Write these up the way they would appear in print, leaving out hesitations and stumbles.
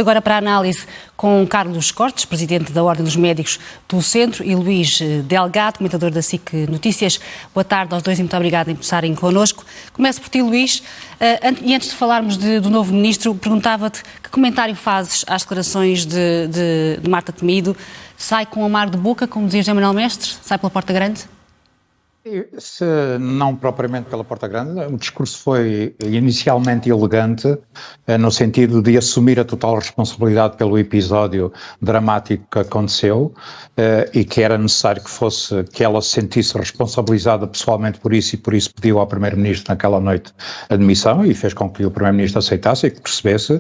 Agora para a análise com Carlos Cortes, presidente da Ordem dos Médicos do Centro, e Luís Delgado, comentador da SIC Notícias. Boa tarde aos dois e muito obrigada por estarem connosco. Começo por ti, Luís. E antes de falarmos do novo ministro, perguntava-te que comentário fazes às declarações de Marta Temido. Sai com amargo de boca, como dizia José Manuel Mestre? Sai pela porta grande? Se não propriamente pela porta grande, o discurso foi inicialmente elegante, no sentido de assumir a total responsabilidade pelo episódio dramático que aconteceu, e que era necessário que ela se sentisse responsabilizada pessoalmente por isso, e por isso pediu ao Primeiro-Ministro naquela noite a demissão, e fez com que o Primeiro-Ministro aceitasse e que percebesse.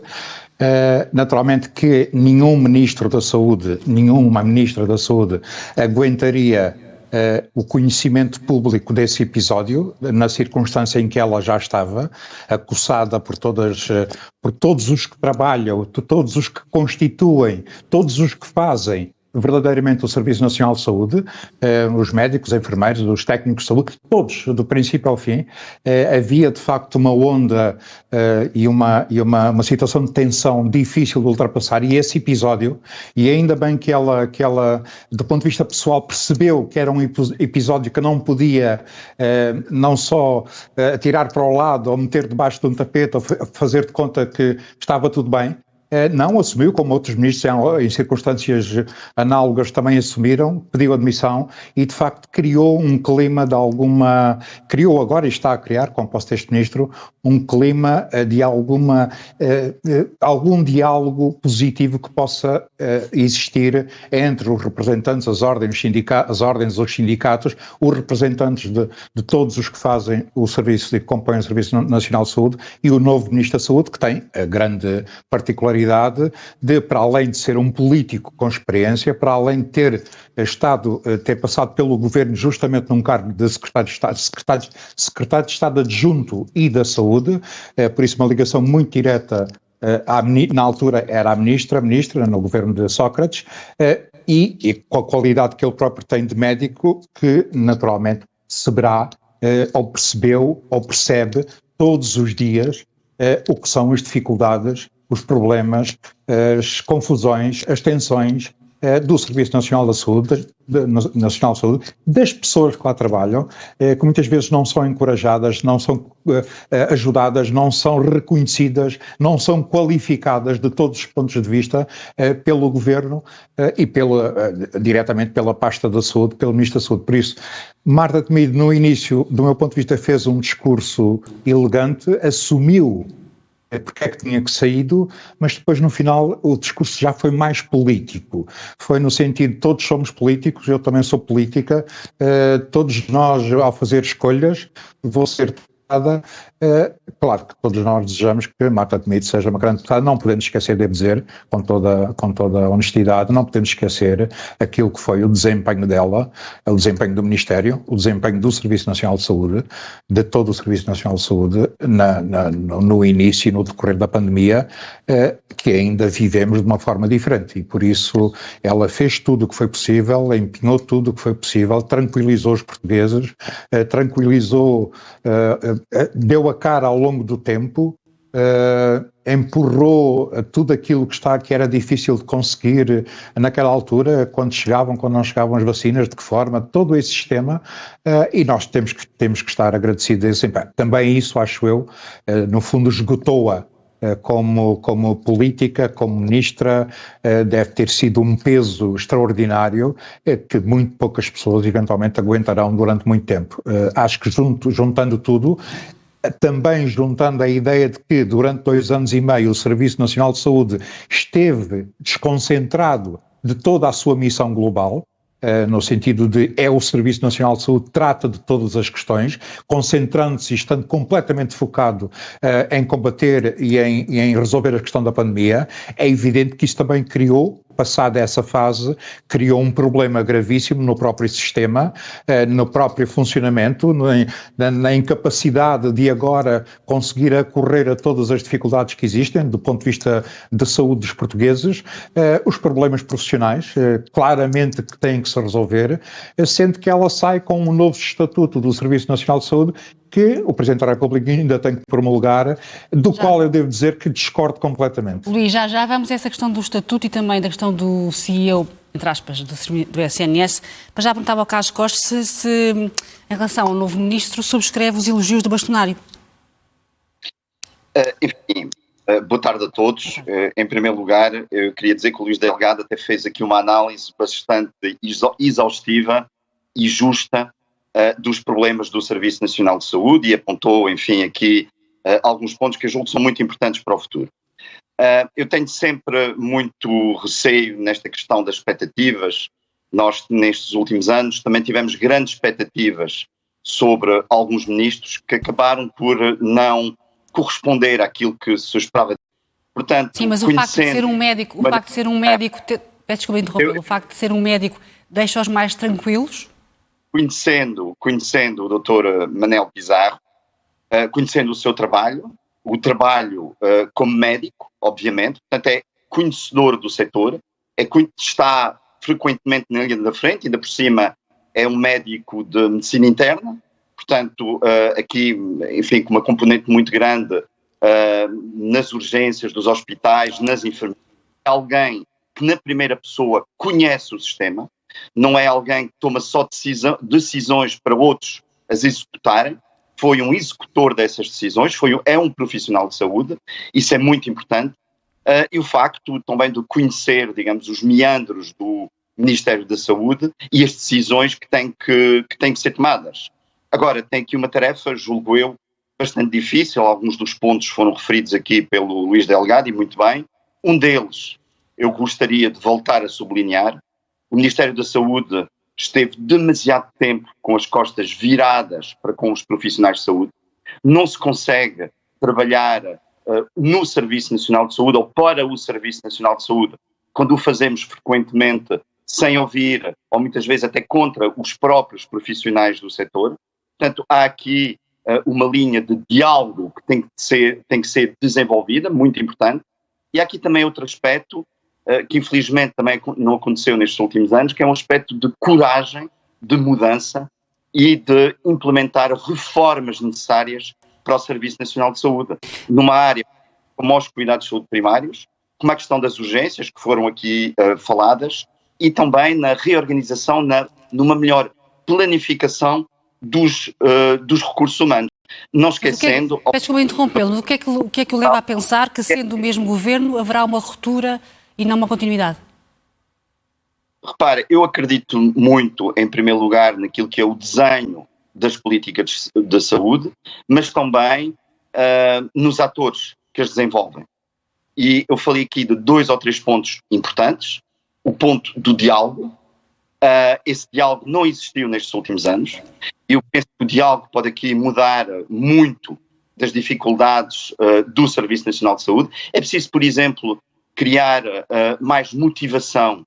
Naturalmente que nenhum Ministro da Saúde, nenhuma Ministra da Saúde aguentaria o conhecimento público desse episódio, na circunstância em que ela já estava, acossada por todos os que trabalham, todos os que constituem, todos os que fazem verdadeiramente o Serviço Nacional de Saúde, os médicos, os enfermeiros, os técnicos de saúde, todos, do princípio ao fim. Havia de facto uma onda e uma situação de tensão difícil de ultrapassar, e esse episódio, e ainda bem que ela, do ponto de vista pessoal, percebeu que era um episódio que não podia não só tirar para o lado, ou meter debaixo de um tapete, ou fazer de conta que estava tudo bem. Não, assumiu, como outros ministros em circunstâncias análogas também assumiram, pediu admissão e de facto criou um clima criou agora e está a criar, como posso ter este ministro, um clima de algum diálogo positivo que possa existir entre os representantes, as ordens, os sindicatos, os representantes de todos os que fazem o serviço e que compõem o Serviço Nacional de Saúde, e o novo Ministro da Saúde, que tem a grande particularidade de, para além de ser um político com experiência, para além de ter passado pelo governo justamente num cargo de secretário de Estado adjunto e da Saúde, por isso uma ligação muito direta, na altura era a ministra no governo de Sócrates, e com a qualidade que ele próprio tem de médico, que naturalmente saberá, ou percebeu, ou percebe todos os dias o que são as dificuldades, os problemas, as confusões, as tensões do Serviço Nacional da Saúde, das pessoas que lá trabalham, que muitas vezes não são encorajadas, não são ajudadas, não são reconhecidas, não são qualificadas de todos os pontos de vista pelo Governo e diretamente pela pasta da Saúde, pelo Ministro da Saúde. Por isso, Marta Temido, no início, do meu ponto de vista, fez um discurso elegante, assumiu porque é que tinha que saído, mas depois no final o discurso já foi mais político, foi no sentido, todos somos políticos, eu também sou política, todos nós ao fazer escolhas, vou ser deputada, claro que todos nós desejamos que Marta Temido seja uma grande deputada, não podemos esquecer, devo dizer, com toda a honestidade, não podemos esquecer aquilo que foi o desempenho dela, o desempenho do Ministério, o desempenho do Serviço Nacional de Saúde, de todo o Serviço Nacional de Saúde, no início e no decorrer da pandemia, que ainda vivemos de uma forma diferente, e por isso ela fez tudo o que foi possível, empenhou tudo o que foi possível, tranquilizou os portugueses, deu a cara ao longo do tempo, empurrou tudo aquilo que era difícil de conseguir naquela altura, quando não chegavam as vacinas, de que forma, todo esse sistema, e nós temos que estar agradecidos a esse empenho. Também isso, acho eu, no fundo esgotou-a como política, como ministra, deve ter sido um peso extraordinário que muito poucas pessoas eventualmente aguentarão durante muito tempo. Acho que juntando tudo, também juntando a ideia de que durante 2 anos e meio o Serviço Nacional de Saúde esteve desconcentrado de toda a sua missão global, no sentido de o Serviço Nacional de Saúde trata de todas as questões, concentrando-se e estando completamente focado em combater e em resolver a questão da pandemia. É evidente que isso também criou, passada essa fase, criou um problema gravíssimo no próprio sistema, no próprio funcionamento, na incapacidade de agora conseguir acorrer a todas as dificuldades que existem do ponto de vista de saúde dos portugueses, os problemas profissionais, claramente que têm que se resolver, sendo que ela sai com um novo estatuto do Serviço Nacional de Saúde que o Presidente da República ainda tem que promulgar, do qual eu devo dizer que discordo completamente. Luís, já vamos a essa questão do estatuto e também da questão do CEO, entre aspas, do SNS. Para já perguntava ao Carlos Costa se, em relação ao novo ministro, subscreve os elogios do bastonário. Enfim, boa tarde a todos. Em primeiro lugar, eu queria dizer que o Luís Delgado até fez aqui uma análise bastante exaustiva e justa dos problemas do Serviço Nacional de Saúde e apontou, enfim, aqui alguns pontos que eu julgo que são muito importantes para o futuro. Eu tenho sempre muito receio nesta questão das expectativas. Nós, nestes últimos anos, também tivemos grandes expectativas sobre alguns ministros que acabaram por não corresponder àquilo que se esperava. Portanto, sim, mas o facto de ser um médico, peço desculpa interrompê-lo, o facto de ser um médico deixa-os mais tranquilos? Conhecendo o Dr. Manel Pizarro, conhecendo o seu trabalho, como médico, obviamente, portanto é conhecedor do setor, está frequentemente na linha da frente, ainda por cima é um médico de medicina interna, portanto aqui, enfim, com uma componente muito grande nas urgências dos hospitais, nas enfermeiras, é alguém que na primeira pessoa conhece o sistema, não é alguém que toma só decisões para outros as executarem, foi um executor dessas decisões, é um profissional de saúde, isso é muito importante, e o facto também de conhecer, digamos, os meandros do Ministério da Saúde e as decisões que têm que ser tomadas. Agora, tem aqui uma tarefa, julgo eu, bastante difícil, alguns dos pontos foram referidos aqui pelo Luís Delgado, e muito bem. Um deles, eu gostaria de voltar a sublinhar, o Ministério da Saúde esteve demasiado tempo com as costas viradas para com os profissionais de saúde, não se consegue trabalhar no Serviço Nacional de Saúde ou para o Serviço Nacional de Saúde, quando o fazemos frequentemente sem ouvir, ou muitas vezes até contra os próprios profissionais do setor. Portanto, há aqui uma linha de diálogo que tem que ser desenvolvida, muito importante, e há aqui também outro aspecto que infelizmente também não aconteceu nestes últimos anos, que é um aspecto de coragem, de mudança e de implementar reformas necessárias para o Serviço Nacional de Saúde, numa área como os cuidados de saúde primários, como a questão das urgências, que foram aqui faladas, e também na reorganização, numa melhor planificação dos recursos humanos. Não esquecendo... Peço desculpa interrompê-lo, mas o que é que o leva a pensar que, sendo o mesmo governo, haverá uma ruptura e não uma continuidade? Repare, eu acredito muito, em primeiro lugar, naquilo que é o desenho das políticas de saúde, mas também nos atores que as desenvolvem. E eu falei aqui de 2 ou 3 pontos importantes. O ponto do diálogo. Esse diálogo não existiu nestes últimos anos. Eu penso que o diálogo pode aqui mudar muito das dificuldades do Serviço Nacional de Saúde. É preciso, por exemplo, criar mais motivação,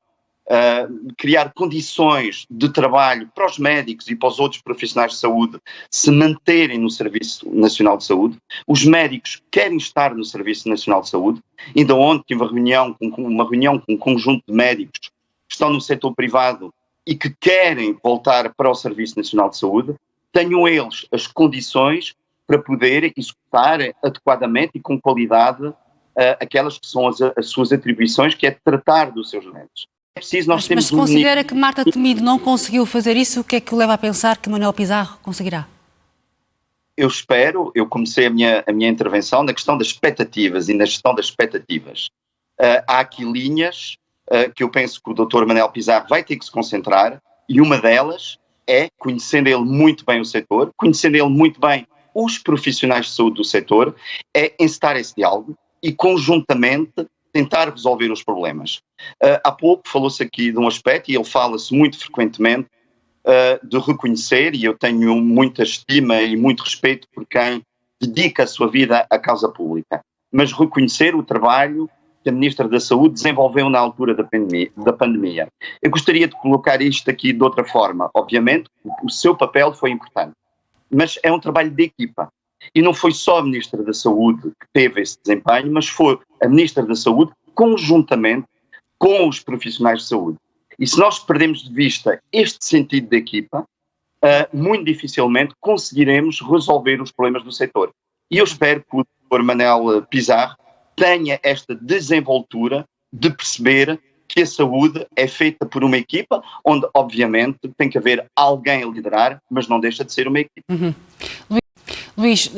criar condições de trabalho para os médicos e para os outros profissionais de saúde se manterem no Serviço Nacional de Saúde. Os médicos querem estar no Serviço Nacional de Saúde. Ainda ontem tive uma reunião com um conjunto de médicos que estão no setor privado e que querem voltar para o Serviço Nacional de Saúde. Tenham eles as condições para poderem executar adequadamente e com qualidade aquelas que são as suas atribuições, que é tratar dos seus doentes. É preciso nós mas se considera que Marta Temido não conseguiu fazer isso, o que é que o leva a pensar que Manuel Pizarro conseguirá? Eu comecei a minha intervenção na questão das expectativas e na gestão das expectativas. Há aqui linhas que eu penso que o Dr. Manuel Pizarro vai ter que se concentrar, e uma delas é, conhecendo ele muito bem o setor, conhecendo ele muito bem os profissionais de saúde do setor, é encetar esse diálogo e conjuntamente tentar resolver os problemas. Há pouco falou-se aqui de um aspecto, e ele fala-se muito frequentemente, de reconhecer, e eu tenho muita estima e muito respeito por quem dedica a sua vida à causa pública, mas reconhecer o trabalho que a Ministra da Saúde desenvolveu na altura da pandemia. Eu gostaria de colocar isto aqui de outra forma. Obviamente, o seu papel foi importante, mas é um trabalho de equipa. E não foi só a Ministra da Saúde que teve esse desempenho, mas foi a Ministra da Saúde conjuntamente com os profissionais de saúde. E se nós perdemos de vista este sentido de equipa, muito dificilmente conseguiremos resolver os problemas do setor. E eu espero que o Dr. Manel Pizarro tenha esta desenvoltura de perceber que a saúde é feita por uma equipa, onde obviamente tem que haver alguém a liderar, mas não deixa de ser uma equipa. Luís,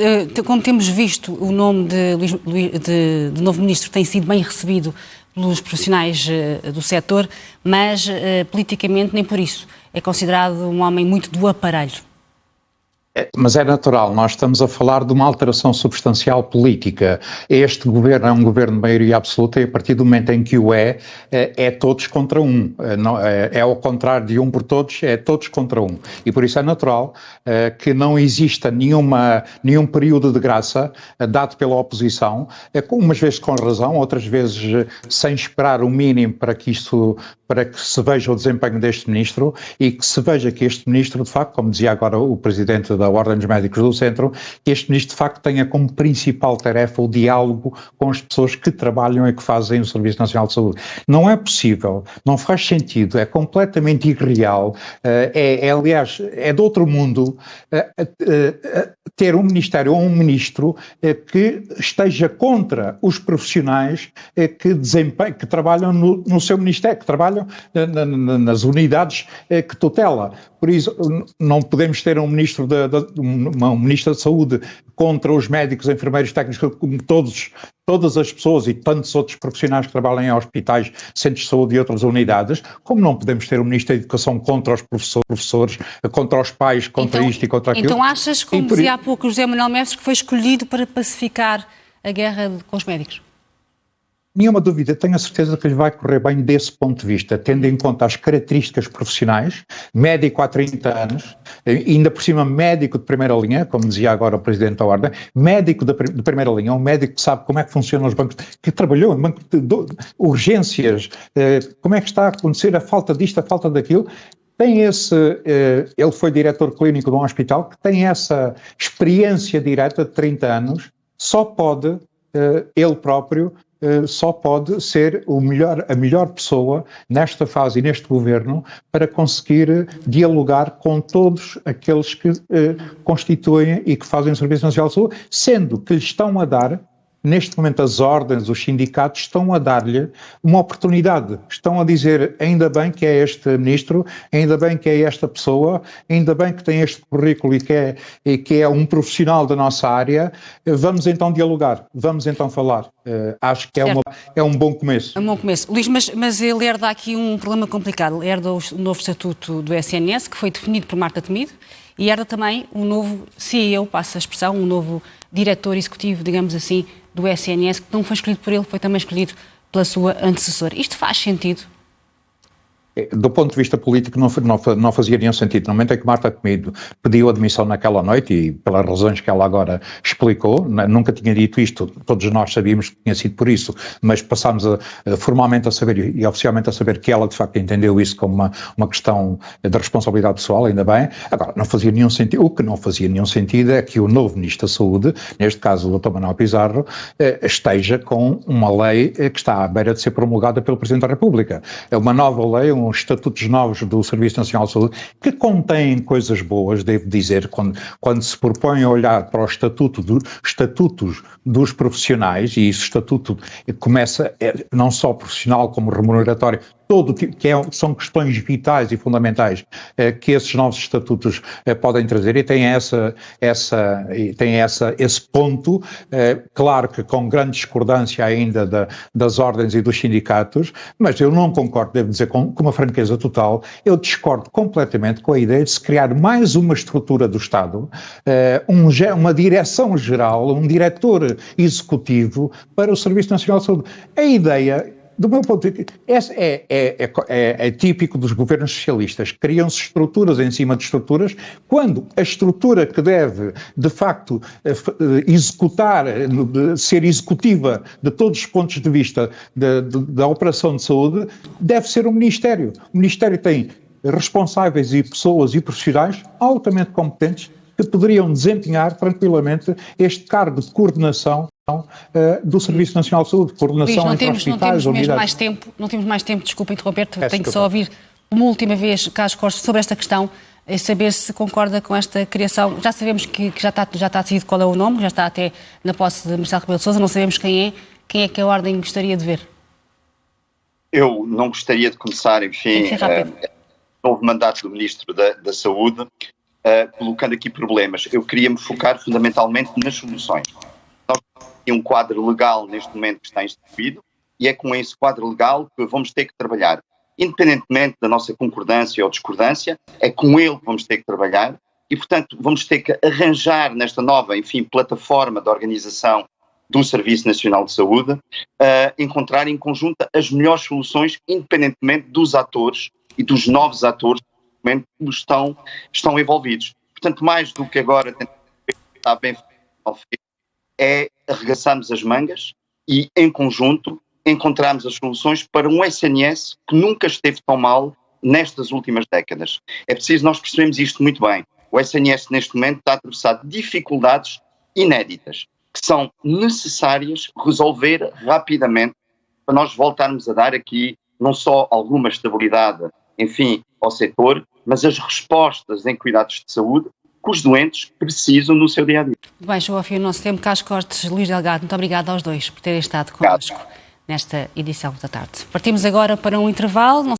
como temos visto, o nome de novo ministro tem sido bem recebido pelos profissionais do setor, mas politicamente nem por isso. É considerado um homem muito do aparelho. Mas é natural, nós estamos a falar de uma alteração substancial política. Este governo é um governo de maioria absoluta e a partir do momento em que o é todos contra um. É ao contrário de um por todos, é todos contra um. E por isso é natural que não exista nenhum período de graça dado pela oposição, umas vezes com razão, outras vezes sem esperar o mínimo para que se veja o desempenho deste ministro e que se veja que este ministro, de facto, como dizia agora o Presidente da Ordem dos Médicos do Centro, que este ministro, de facto, tenha como principal tarefa o diálogo com as pessoas que trabalham e que fazem o Serviço Nacional de Saúde. Não é possível, não faz sentido, é completamente irreal, aliás, é de outro mundo ter um ministério ou um ministro que esteja contra os profissionais que trabalham no seu ministério, que trabalham nas unidades que tutela. Por isso, não podemos ter um ministro uma ministra de Saúde contra os médicos, enfermeiros, técnicos, como todas as pessoas e tantos outros profissionais que trabalham em hospitais, centros de saúde e outras unidades, como não podemos ter um ministro da Educação contra os professores, contra os pais, contra isto e contra aquilo. Então achas, como dizia há pouco o José Manuel Mestres, que foi escolhido para pacificar a guerra com os médicos? Nenhuma dúvida, tenho a certeza que lhe vai correr bem desse ponto de vista, tendo em conta as características profissionais, médico há 30 anos, ainda por cima médico de primeira linha, como dizia agora o Presidente da Ordem, médico de primeira linha, um médico que sabe como é que funcionam os bancos, que trabalhou em bancos de urgências, como é que está a acontecer a falta disto, a falta daquilo. Ele foi diretor clínico de um hospital que tem essa experiência direta de 30 anos, ele próprio, só pode ser a melhor pessoa nesta fase e neste governo para conseguir dialogar com todos aqueles que constituem e que fazem o Serviço Nacional de Saúde, sendo que lhe estão a dar, neste momento as ordens, os sindicatos estão a dar-lhe uma oportunidade, estão a dizer ainda bem que é este ministro, ainda bem que é esta pessoa, ainda bem que tem este currículo e que é um profissional da nossa área, vamos então dialogar, vamos então falar. Acho que é um bom começo. É um bom começo. Luís, mas ele herda aqui um problema complicado, ele herda o novo estatuto do SNS, que foi definido por Marta Temido, e herda também um novo CEO, passa a expressão, um novo diretor executivo, digamos assim, do SNS, que não foi escolhido por ele, foi também escolhido pela sua antecessora. Isto faz sentido? Do ponto de vista político não fazia nenhum sentido. No momento em que Marta Temido pediu admissão naquela noite, e pelas razões que ela agora explicou, nunca tinha dito isto, todos nós sabíamos que tinha sido por isso, mas passámos formalmente a saber e oficialmente a saber que ela de facto entendeu isso como uma questão de responsabilidade pessoal, ainda bem. Agora, não fazia nenhum sentido. O que não fazia nenhum sentido é que o novo Ministro da Saúde, neste caso o Dr. Manuel Pizarro, esteja com uma lei que está à beira de ser promulgada pelo Presidente da República. É uma nova lei, uns estatutos novos do Serviço Nacional de Saúde, que contêm coisas boas, devo dizer, quando se propõe a olhar para os estatutos dos profissionais, e esse estatuto começa não só profissional como remuneratório, todo tipo, são questões vitais e fundamentais que esses novos estatutos podem trazer, e tem esse ponto, claro que com grande discordância ainda das ordens e dos sindicatos, mas eu não concordo, devo dizer com uma franqueza total, eu discordo completamente com a ideia de se criar mais uma estrutura do Estado, uma direção-geral, um diretor executivo para o Serviço Nacional de Saúde. A ideia, do meu ponto de vista, é típico dos governos socialistas. Criam-se estruturas em cima de estruturas, quando a estrutura que deve, de facto, ser executiva de todos os pontos de vista da operação de saúde, deve ser o Ministério. O Ministério tem responsáveis e pessoas e profissionais altamente competentes que poderiam desempenhar tranquilamente este cargo de coordenação do Serviço Nacional de Saúde, coordenação entre hospitais, unidades. Não temos mais tempo, desculpa interromper-te, tenho que só ouvir uma última vez, Carlos Costa, sobre esta questão é saber se concorda com esta criação. Já sabemos que já está decidido qual é o nome, já está até na posse de Marcelo Rebelo de Sousa, não sabemos quem é que a Ordem gostaria de ver. Eu não gostaria de começar, enfim, o novo mandato do Ministro da Saúde, colocando aqui problemas. Eu queria me focar fundamentalmente nas soluções. Nós temos um quadro legal neste momento que está instituído e é com esse quadro legal que vamos ter que trabalhar. Independentemente da nossa concordância ou discordância, é com ele que vamos ter que trabalhar e, portanto, vamos ter que arranjar nesta nova, enfim, plataforma de organização do Serviço Nacional de Saúde, encontrar em conjunto as melhores soluções, independentemente dos atores e dos novos atores que estão envolvidos. Portanto, mais do que agora está bem feito, é arregaçarmos as mangas e, em conjunto, encontrarmos as soluções para um SNS que nunca esteve tão mal nestas últimas décadas. É preciso nós percebermos isto muito bem. O SNS, neste momento, está a atravessar dificuldades inéditas, que são necessárias resolver rapidamente para nós voltarmos a dar aqui não só alguma estabilidade, enfim, ao setor, mas as respostas em cuidados de saúde que os doentes precisam no seu dia-a-dia. Muito bem, chegou ao fim o nosso tempo. Carlos Cortes, Luís Delgado, muito obrigada aos dois por terem estado connosco nesta edição da tarde. Partimos agora para um intervalo.